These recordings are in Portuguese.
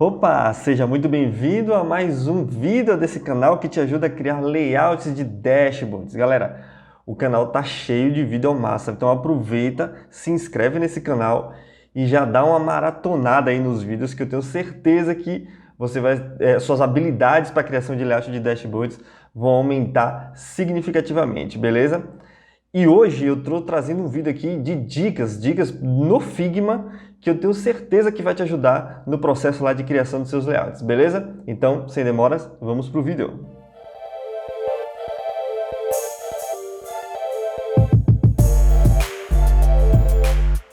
Opa, seja muito bem-vindo a mais um vídeo desse canal que te ajuda a criar layouts de dashboards. Galera, o canal tá cheio de vídeo massa, então aproveita, se inscreve nesse canal e já dá uma maratonada aí nos vídeos que eu tenho certeza que suas habilidades para criação de layout de dashboards vão aumentar significativamente, beleza? E hoje eu estou trazendo um vídeo aqui de dicas no Figma que eu tenho certeza que vai te ajudar no processo lá de criação dos seus layouts, beleza? Então, sem demoras, vamos pro vídeo.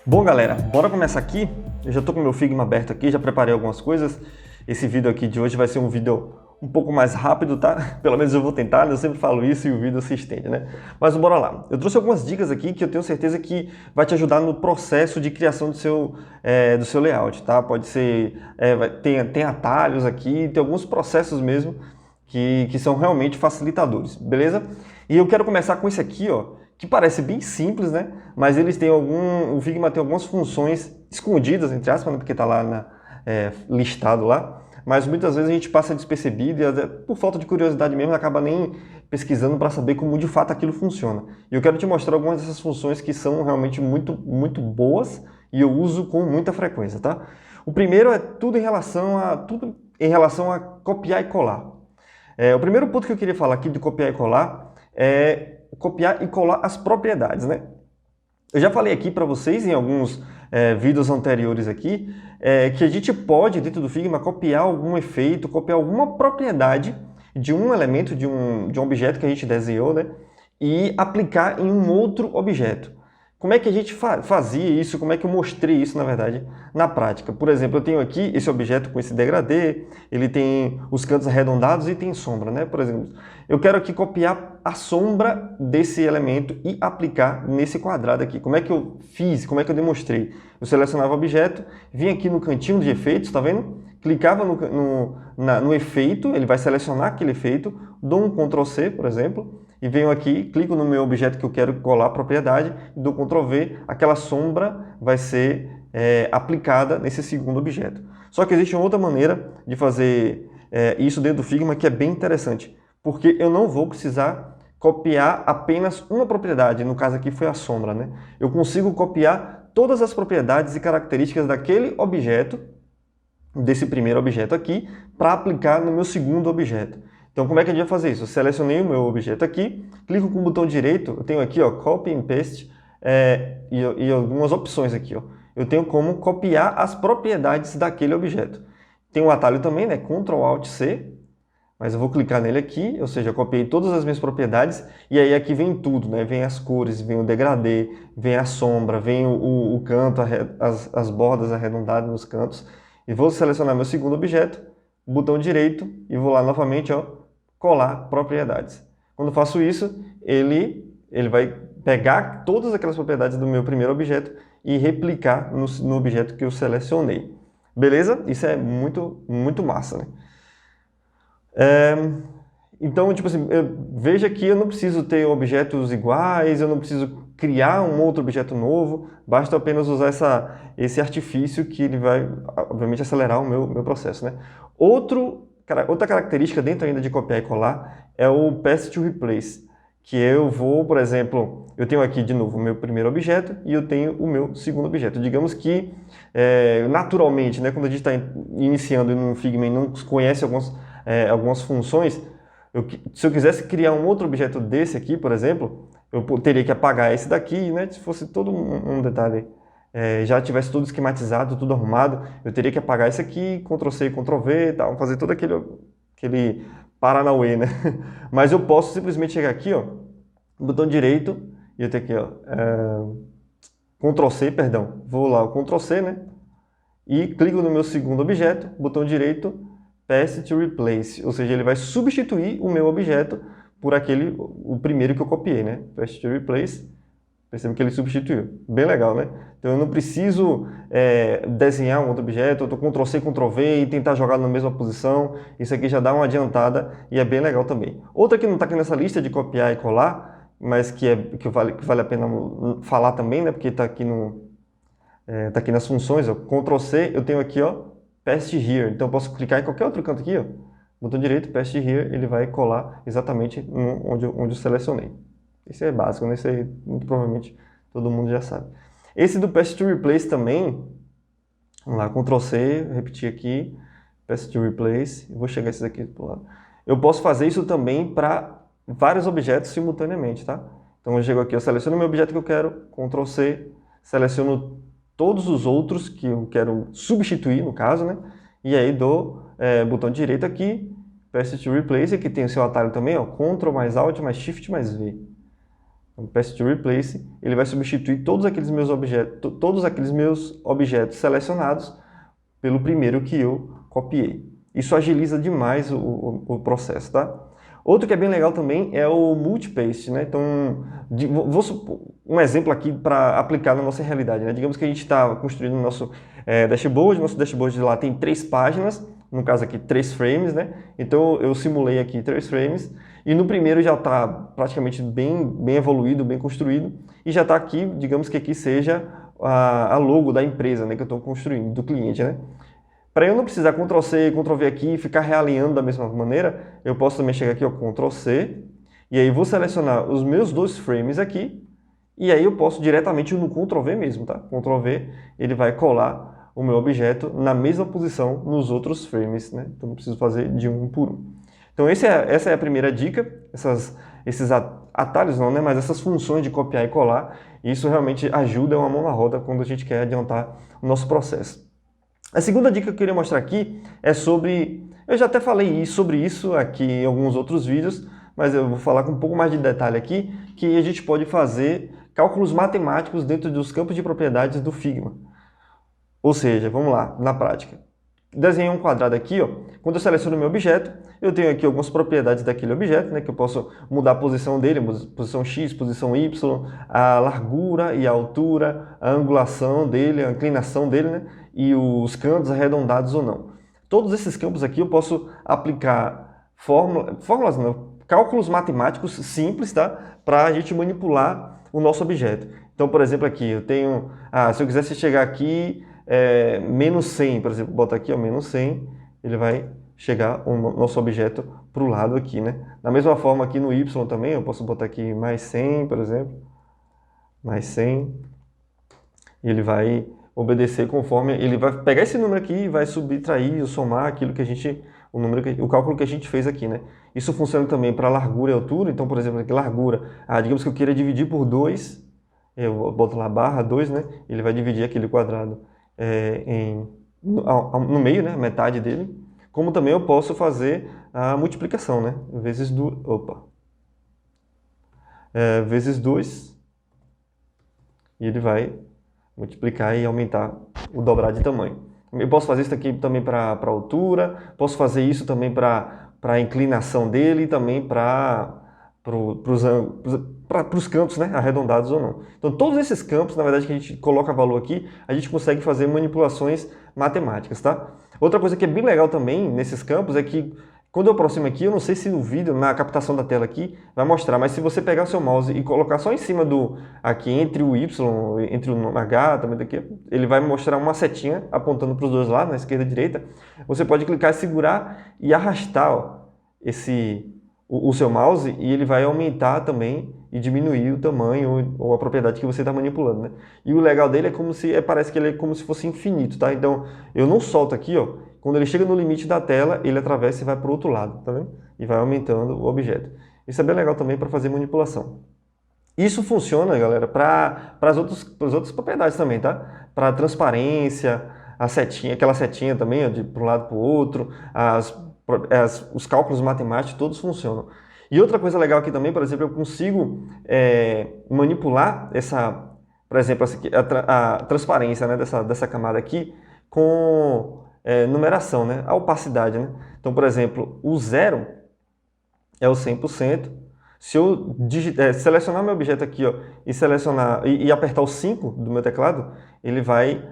Bom, galera, bora começar aqui. Eu já estou com o meu Figma aberto aqui, já preparei algumas coisas. Esse vídeo aqui de hoje vai ser um vídeo um pouco mais rápido, tá? Pelo menos eu vou tentar, eu sempre falo isso e o vídeo se estende, né? Mas bora lá. Eu trouxe algumas dicas aqui que eu tenho certeza que vai te ajudar no processo de criação do seu layout, tá? Pode ser, tem atalhos aqui, tem alguns processos mesmo que são realmente facilitadores, beleza? E eu quero começar com esse aqui, ó, que parece bem simples, né? Mas eles têm o Figma tem algumas funções escondidas, entre aspas, né? Porque está lá listado lá. Mas muitas vezes a gente passa despercebido e por falta de curiosidade mesmo acaba nem pesquisando para saber como de fato aquilo funciona. E eu quero te mostrar algumas dessas funções que são realmente muito boas e eu uso com muita frequência, tá? O primeiro é tudo em relação a copiar e colar. O primeiro ponto que eu queria falar aqui de copiar e colar é copiar e colar as propriedades, né? Eu já falei aqui para vocês em alguns vídeos anteriores aqui que a gente pode, dentro do Figma, copiar algum efeito, copiar alguma propriedade de um elemento, de um objeto que a gente desenhou, né? E aplicar em um outro objeto. Como é que a gente fazia isso? Como é que eu mostrei isso, na verdade, na prática? Por exemplo, eu tenho aqui esse objeto com esse degradê, ele tem os cantos arredondados e tem sombra, né? Por exemplo, eu quero aqui copiar a sombra desse elemento e aplicar nesse quadrado aqui. Como é que eu fiz? Como é que eu demonstrei? Eu selecionava o objeto, vinha aqui no cantinho de efeitos, tá vendo? Clicava no efeito, ele vai selecionar aquele efeito, dou um Ctrl C, por exemplo, e venho aqui, clico no meu objeto que eu quero colar a propriedade, dou Ctrl V, aquela sombra vai ser aplicada nesse segundo objeto. Só que existe uma outra maneira de fazer isso dentro do Figma que é bem interessante, porque eu não vou precisar copiar apenas uma propriedade, no caso aqui foi a sombra, né? Eu consigo copiar todas as propriedades e características daquele objeto, desse primeiro objeto aqui, para aplicar no meu segundo objeto. Então, como é que a gente vai fazer isso? Eu selecionei o meu objeto aqui, clico com o botão direito, eu tenho aqui, ó, Copy and Paste, e algumas opções aqui, ó. Eu tenho como copiar as propriedades daquele objeto. Tem um atalho também, né? Ctrl Alt C, mas eu vou clicar nele aqui, ou seja, eu copiei todas as minhas propriedades, e aí aqui vem tudo, né? Vem as cores, vem o degradê, vem a sombra, vem o canto, as bordas arredondadas nos cantos. E vou selecionar meu segundo objeto, botão direito, e vou lá novamente, ó, colar propriedades. Quando eu faço isso, ele vai pegar todas aquelas propriedades do meu primeiro objeto e replicar no objeto que eu selecionei. Beleza? Isso é muito massa, né? Então, tipo assim, veja que eu não preciso ter objetos iguais, eu não preciso criar um outro objeto novo, basta apenas usar esse artifício que ele vai, obviamente, acelerar o meu processo, né? Outra característica dentro ainda de copiar e colar é o Paste to Replace, que eu vou, por exemplo, eu tenho aqui de novo o meu primeiro objeto e eu tenho o meu segundo objeto. Digamos que, naturalmente, né, quando a gente está iniciando no Figma e não conhece algumas funções, se eu quisesse criar um outro objeto desse aqui, por exemplo, eu teria que apagar esse daqui, né? Se fosse todo um detalhe, já tivesse tudo esquematizado, tudo arrumado, eu teria que apagar esse aqui, Ctrl C, Ctrl V, tal, fazer todo aquele paranauê, né? Mas eu posso simplesmente chegar aqui, ó, botão direito, e eu tenho aqui, ó, Ctrl C, perdão, vou lá, o Ctrl C, né? E clico no meu segundo objeto, botão direito, Paste to Replace, ou seja, ele vai substituir o meu objeto por o primeiro que eu copiei, né? Paste to Replace, percebe que ele substituiu. Bem legal, né? Então eu não preciso desenhar um outro objeto, eu estou Ctrl C, Ctrl V e tentar jogar na mesma posição. Isso aqui já dá uma adiantada e é bem legal também. Outra que não está aqui nessa lista de copiar e colar, mas que vale a pena falar também, né? Porque está aqui, tá aqui nas funções, ó, Ctrl C, eu tenho aqui, ó, paste here. Então eu posso clicar em qualquer outro canto aqui, ó, botão direito, paste here, ele vai colar exatamente onde eu selecionei. Isso é básico, né? Isso aí muito provavelmente todo mundo já sabe. Esse do paste to replace também, vamos lá, Ctrl C, repetir aqui, paste to replace, vou chegar esses aqui do lado. Eu posso fazer isso também para vários objetos simultaneamente, tá? Então eu chego aqui, eu seleciono o meu objeto que eu quero, Ctrl C, seleciono todos os outros que eu quero substituir, no caso, né? E aí dou botão direito aqui, paste to replace, aqui tem o seu atalho também, ó, Ctrl mais Alt mais Shift mais V. Então, paste to replace, ele vai substituir todos aqueles meus objetos selecionados pelo primeiro que eu copiei. Isso agiliza demais o processo, tá? Outro que é bem legal também é o multipaste, né? Então, vou supor um exemplo aqui para aplicar na nossa realidade, né? Digamos que a gente está construindo o nosso dashboard lá tem 3 páginas, no caso aqui 3 frames, né? Então eu simulei aqui 3 frames e no primeiro já está praticamente bem evoluído, bem construído e já está aqui, digamos que aqui seja a logo da empresa, né, que eu estou construindo, do cliente, né? Para eu não precisar Ctrl C, Ctrl V aqui e ficar realinhando da mesma maneira, eu posso também chegar aqui, ó, Ctrl C, e aí vou selecionar os meus 2 frames aqui, e aí eu posso diretamente no Ctrl V mesmo, tá? Ctrl V, ele vai colar o meu objeto na mesma posição nos outros frames, né? Então não preciso fazer de um por um. Então essa é a primeira dica, esses atalhos não, né? Mas essas funções de copiar e colar, isso realmente ajuda uma mão na roda quando a gente quer adiantar o nosso processo. A segunda dica que eu queria mostrar aqui é sobre... Eu já até falei sobre isso aqui em alguns outros vídeos, mas eu vou falar com um pouco mais de detalhe aqui, que a gente pode fazer cálculos matemáticos dentro dos campos de propriedades do Figma. Ou seja, vamos lá, na prática. Desenhei um quadrado aqui, ó. Quando eu seleciono o meu objeto, eu tenho aqui algumas propriedades daquele objeto, né, que eu posso mudar a posição dele, posição X, posição Y, a largura e a altura, a angulação dele, a inclinação dele, né, e os cantos arredondados ou não. Todos esses campos aqui eu posso aplicar fórmulas não, cálculos matemáticos simples, tá, para a gente manipular o nosso objeto. Então, por exemplo, aqui eu tenho, se eu quisesse chegar aqui, menos 100, por exemplo, botar aqui, ó, menos 100, ele vai chegar o nosso objeto para o lado aqui, né? Da mesma forma aqui no Y também, eu posso botar aqui mais 100, por exemplo, mais 100, e ele vai obedecer conforme, ele vai pegar esse número aqui e vai subtrair ou somar aquilo que a gente, o cálculo que a gente fez aqui, né? Isso funciona também para largura e altura, então, por exemplo, aqui largura, digamos que eu queira dividir por 2, eu boto lá barra 2, né? Ele vai dividir aquele quadrado no meio, né? Metade dele. Como também eu posso fazer a multiplicação, né? Vezes 2. E ele vai multiplicar e aumentar o dobrar de tamanho. Eu posso fazer isso aqui também para a altura, posso fazer isso também para a inclinação dele e também para os campos, né, arredondados ou não. Então todos esses campos, na verdade, que a gente coloca valor aqui, a gente consegue fazer manipulações matemáticas, tá? Outra coisa que é bem legal também nesses campos é que quando eu aproximo aqui, eu não sei se no vídeo, na captação da tela aqui, vai mostrar, mas se você pegar o seu mouse e colocar só em cima aqui entre o Y, entre o H, também daqui, ele vai mostrar uma setinha apontando para os dois lados, na esquerda e direita. Você pode clicar e segurar e arrastar, ó, o seu mouse e ele vai aumentar também e diminuir o tamanho ou a propriedade que você está manipulando, né? E o legal dele é parece que ele é como se fosse infinito, tá? Então, eu não solto aqui, ó. Quando ele chega no limite da tela, ele atravessa e vai para o outro lado, tá vendo? E vai aumentando o objeto. Isso é bem legal também para fazer manipulação. Isso funciona, galera, para as outras propriedades também, tá? Para transparência, aquela setinha também, ó, de para um lado para o outro, os cálculos matemáticos, todos funcionam. E outra coisa legal aqui também, por exemplo, eu consigo manipular por exemplo, a transparência, né, dessa camada aqui com numeração, né, a opacidade, né? Então, por exemplo, o 0 é o 100%. Se eu selecionar meu objeto aqui, ó, e apertar o 5 do meu teclado, ele vai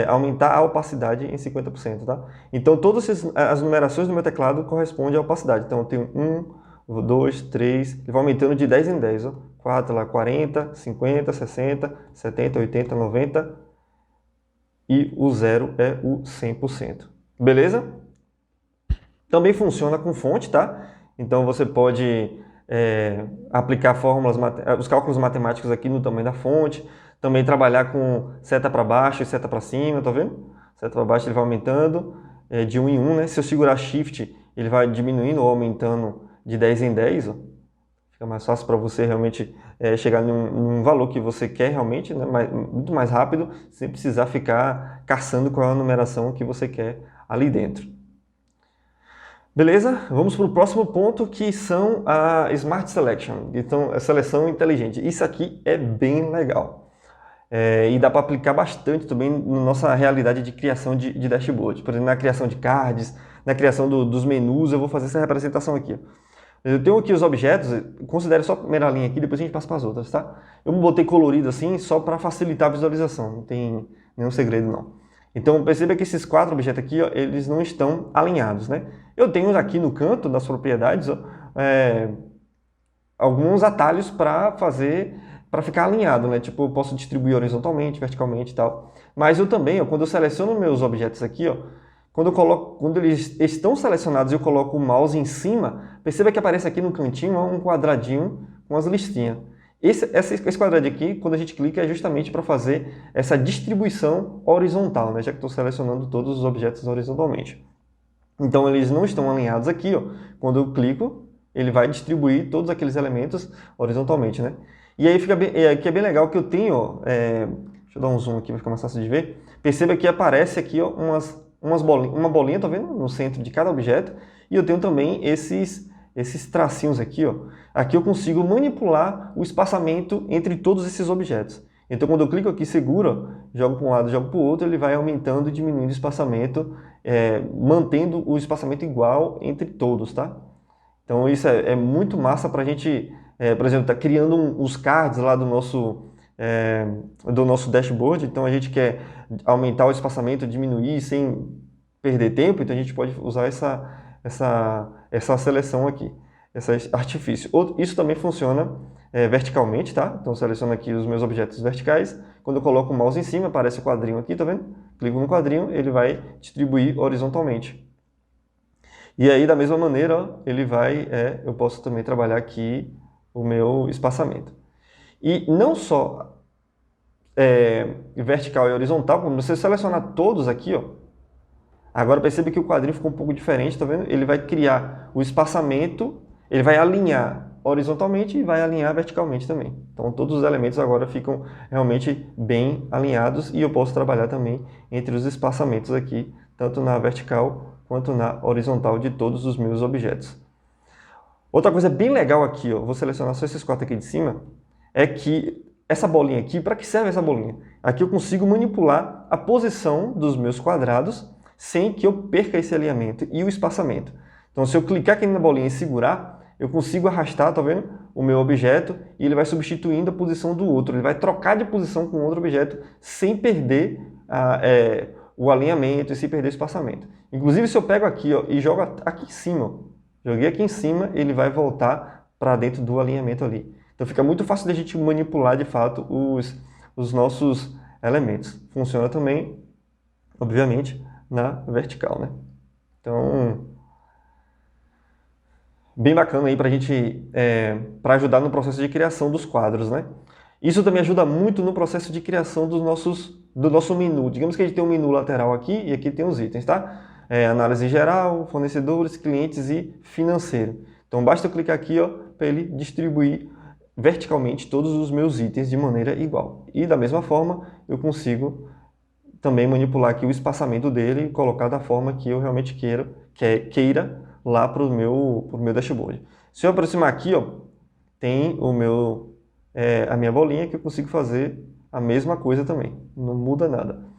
aumentar a opacidade em 50%, tá? Então, todas as numerações do meu teclado correspondem à opacidade. Então, eu tenho 1, 2, 3, ele vai aumentando de 10 em 10, ó. 4 lá, 40, 50, 60, 70, 80, 90 e o 0 é o 100%. Beleza? Também funciona com fonte, tá? Então você pode aplicar os cálculos matemáticos aqui no tamanho da fonte, também trabalhar com seta para baixo e seta para cima, tá vendo? Seta para baixo ele vai aumentando de 1 em 1, né? Se eu segurar Shift, ele vai diminuindo ou aumentando de 10 em 10, ó. Fica mais fácil para você realmente chegar num valor que você quer realmente, né? Muito mais rápido, sem precisar ficar caçando qual é a numeração que você quer ali dentro. Beleza? Vamos para o próximo ponto, que são a Smart Selection. Então, a seleção inteligente. Isso aqui é bem legal. E dá para aplicar bastante também na nossa realidade de criação de dashboard. Por exemplo, na criação de cards, na criação dos menus, eu vou fazer essa representação aqui. Eu tenho aqui os objetos, considere só a primeira linha aqui, depois a gente passa para as outras, tá? Eu botei colorido assim, só para facilitar a visualização, não tem nenhum segredo não. Então, perceba que esses 4 objetos aqui, ó, eles não estão alinhados, né? Eu tenho aqui no canto das propriedades ó, alguns atalhos para ficar alinhado, né? Tipo, eu posso distribuir horizontalmente, verticalmente e tal. Mas eu também, ó, quando eu seleciono meus objetos aqui, ó, quando eles estão selecionados e eu coloco o mouse em cima, perceba que aparece aqui no cantinho um quadradinho com as listinhas. Esse quadradinho aqui, quando a gente clica, é justamente para fazer essa distribuição horizontal, né? Já que estou selecionando todos os objetos horizontalmente. Então, eles não estão alinhados aqui, ó. Quando eu clico, ele vai distribuir todos aqueles elementos horizontalmente, né? E aí aqui é bem legal que eu tenho, ó, deixa eu dar um zoom aqui para ficar mais fácil de ver. Perceba que aparece aqui ó, uma bolinha, tá vendo? No centro de cada objeto. E eu tenho também esses tracinhos aqui, ó. Aqui eu consigo manipular o espaçamento entre todos esses objetos. Então, quando eu clico aqui, seguro, jogo para um lado, jogo para o outro, ele vai aumentando e diminuindo o espaçamento, mantendo o espaçamento igual entre todos, tá? Então, isso é muito massa para a gente, por exemplo, tá criando os cards lá do nosso dashboard. Então, a gente quer aumentar o espaçamento, diminuir sem perder tempo, então a gente pode usar essa seleção aqui, esse artifício. Isso também funciona verticalmente, tá? Então eu seleciono aqui os meus objetos verticais. Quando eu coloco o mouse em cima, aparece o quadrinho aqui, tá vendo? Clico no quadrinho, ele vai distribuir horizontalmente. E aí, da mesma maneira, ó, eu posso também trabalhar aqui o meu espaçamento. E não só vertical e horizontal, quando você selecionar todos aqui, ó, agora percebe que o quadrinho ficou um pouco diferente, tá vendo? Ele vai criar o espaçamento, ele vai alinhar horizontalmente e vai alinhar verticalmente também. Então todos os elementos agora ficam realmente bem alinhados e eu posso trabalhar também entre os espaçamentos aqui, tanto na vertical quanto na horizontal de todos os meus objetos. Outra coisa bem legal aqui, ó, vou selecionar só esses 4 aqui de cima, é que essa bolinha aqui, para que serve essa bolinha? Aqui eu consigo manipular a posição dos meus quadrados sem que eu perca esse alinhamento e o espaçamento. Então, se eu clicar aqui na bolinha e segurar, eu consigo arrastar, tá vendo? O meu objeto e ele vai substituindo a posição do outro. Ele vai trocar de posição com outro objeto sem perder o alinhamento e sem perder o espaçamento. Inclusive, se eu pego aqui ó, e jogo aqui em cima, ó, joguei aqui em cima, ele vai voltar para dentro do alinhamento ali. Então, fica muito fácil de a gente manipular, de fato, os nossos elementos. Funciona também, obviamente, na vertical, né? Então, bem bacana aí para a gente, para ajudar no processo de criação dos quadros, né? Isso também ajuda muito no processo de criação do nosso menu. Digamos que a gente tem um menu lateral aqui e aqui tem os itens, tá? Análise geral, fornecedores, clientes e financeiro. Então, basta eu clicar aqui, ó, para ele distribuir verticalmente todos os meus itens de maneira igual. E da mesma forma, eu consigo também manipular aqui o espaçamento dele e colocar da forma que eu realmente queira lá para o meu dashboard. Se eu aproximar aqui, ó, tem a minha bolinha que eu consigo fazer a mesma coisa também. Não muda nada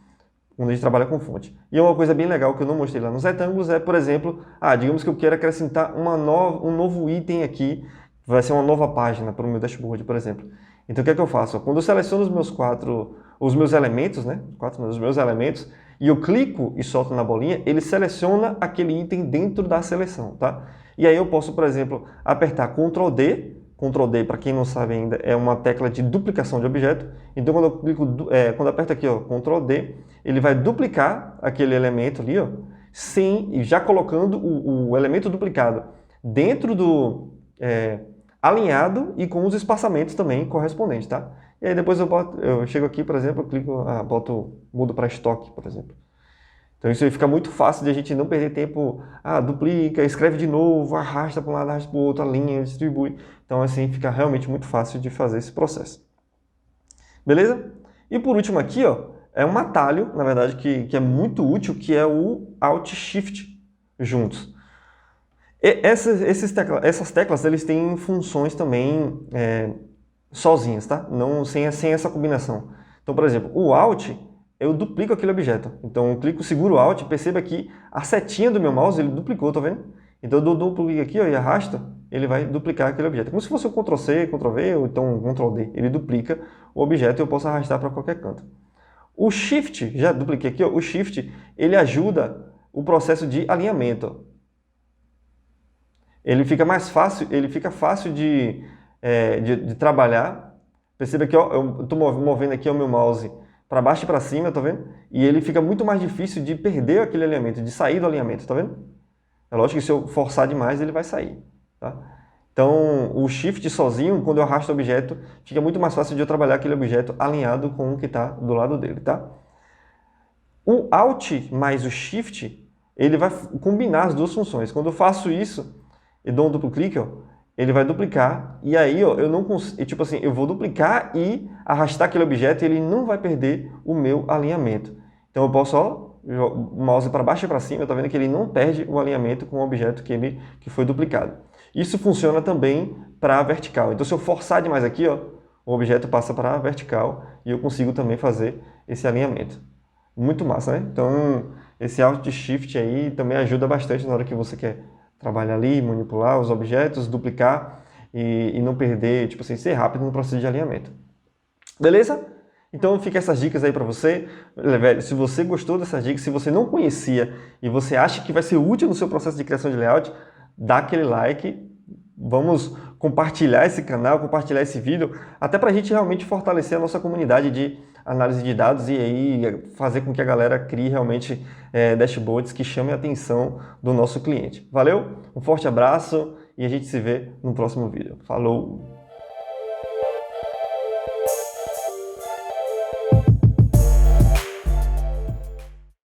quando a gente trabalha com fonte. E uma coisa bem legal que eu não mostrei lá nos retângulos é, por exemplo, digamos que eu queira acrescentar um novo item aqui, vai ser uma nova página para o meu dashboard, por exemplo. Então, o que é que eu faço? Quando eu seleciono os meus elementos, né? Os meus elementos, e eu clico e solto na bolinha, ele seleciona aquele item dentro da seleção, tá? E aí eu posso, por exemplo, apertar Ctrl D. Ctrl D, para quem não sabe ainda, é uma tecla de duplicação de objeto. Então, quando eu aperto aqui, ó, Ctrl D, ele vai duplicar aquele elemento ali, ó. já colocando o elemento duplicado dentro do alinhado e com os espaçamentos também correspondentes, tá? E aí depois eu chego aqui, por exemplo, eu clico, mudo para estoque, por exemplo. Então isso aí fica muito fácil de a gente não perder tempo, duplica, escreve de novo, arrasta para um lado, arrasta para o outro, alinha, distribui. Então assim fica realmente muito fácil de fazer esse processo. Beleza? E por último aqui, ó, é um atalho, na verdade, que é muito útil, que é o Alt Shift juntos. Essas teclas eles têm funções também sozinhas, tá? Não, sem essa combinação. Então, por exemplo, o Alt, eu duplico aquele objeto. Então, eu clico, seguro o Alt, perceba que a setinha do meu mouse, ele duplicou, tá vendo? Então, eu dou duplo clique aqui, ó, e arrasto, ele vai duplicar aquele objeto. Como se fosse um Ctrl+C, Ctrl+V, ou então um Ctrl+D. Ele duplica o objeto e eu posso arrastar para qualquer canto. O Shift, já dupliquei aqui, ó, o Shift, ele ajuda o processo de alinhamento, ó. Ele fica mais fácil, ele fica fácil de trabalhar. Perceba que ó, eu estou movendo aqui o meu mouse para baixo e para cima, tá vendo? E ele fica muito mais difícil de perder aquele alinhamento, de sair do alinhamento, tá vendo? É lógico que se eu forçar demais, ele vai sair, tá? Então, o Shift sozinho, quando eu arrasto o objeto, fica muito mais fácil de eu trabalhar aquele objeto alinhado com o que está do lado dele, tá? O Alt mais o Shift, ele vai combinar as duas funções. Quando eu faço isso, e dou um duplo clique, ó, ele vai duplicar, e aí ó, eu não consigo, tipo assim, eu vou duplicar e arrastar aquele objeto e ele não vai perder o meu alinhamento. Então eu posso ó, o mouse para baixo e para cima, tá vendo que ele não perde o alinhamento com o objeto que foi duplicado. Isso funciona também para a vertical. Então se eu forçar demais aqui, ó, o objeto passa para a vertical e eu consigo também fazer esse alinhamento. Muito massa, né? Então esse Alt Shift aí também ajuda bastante na hora que você quer trabalhar ali, manipular os objetos, duplicar e não perder, tipo assim, ser rápido no processo de alinhamento. Beleza? Então fica essas dicas aí para você. Velho, se você gostou dessas dicas, se você não conhecia e você acha que vai ser útil no seu processo de criação de layout, dá aquele like. Vamos compartilhar esse canal, compartilhar esse vídeo, até para a gente realmente fortalecer a nossa comunidade de análise de dados e aí fazer com que a galera crie realmente dashboards que chamem a atenção do nosso cliente. Valeu? Um forte abraço e a gente se vê no próximo vídeo. Falou!